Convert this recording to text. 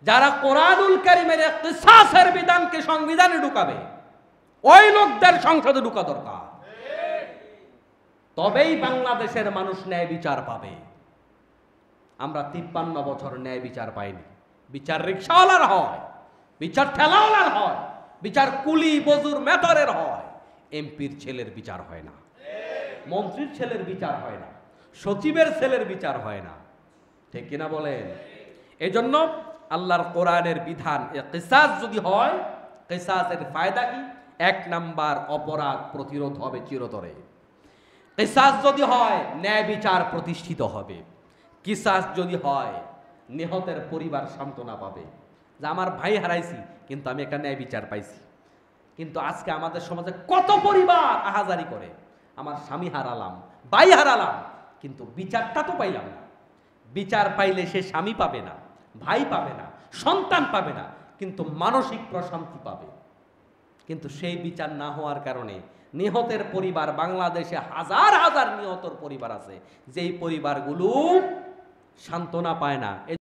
যারা কোরআনুল কারীমের কিসাসের বিধানকে সংবিধানে ঢুকাবে, ওই লোকদের সংসদে ঢুকা দরকার। তবেই বাংলাদেশের মানুষ ন্যায় বিচার পাবে। আমরা 53 বছর ন্যায় বিচার পাইনি। বিচার রিকশাওয়ালার হয়, বিচার ঠেলাওয়ালার হয়, বিচার কুলি মজুর মেথরের হয়। এমপির ছেলের বিচার হয় না, মন্ত্রীর ছেলের বিচার হয় না, সচিবের ছেলের বিচার হয় না। ঠিক কিনা বলেন? এজন্য আল্লাহর কোরআনের বিধান, কিসাস যদি হয়, কিসাসের ফায়দা কি? 1 নাম্বার, অপরাধ প্রতিরোধ হবে চিরতরে। কিসাস যদি হয়, ন্যায় বিচার প্রতিষ্ঠিত হবে। কিসাস যদি হয়, নিহতের পরিবার সান্ত্বনা পাবে যে আমার ভাই হারাইছি কিন্তু আমি একটা ন্যায় বিচার পাইছি। কিন্তু আজকে আমাদের সমাজে কত পরিবার আহাজারি করে, আমার স্বামী হারালাম, ভাই হারালাম, কিন্তু বিচারটা তো পাইলাম না। বিচার পাইলে সে স্বামী পাবে না, ভাই পাবে না, সন্তান পাবে না, কিন্তু মানসিক প্রশান্তি পাবে। কিন্তু সেই বিচার না হওয়ার কারণে নিহতের পরিবার, বাংলাদেশে হাজার হাজার নিহতর পরিবার আছে, যেই পরিবারগুলো সান্ত্বনা পায় না।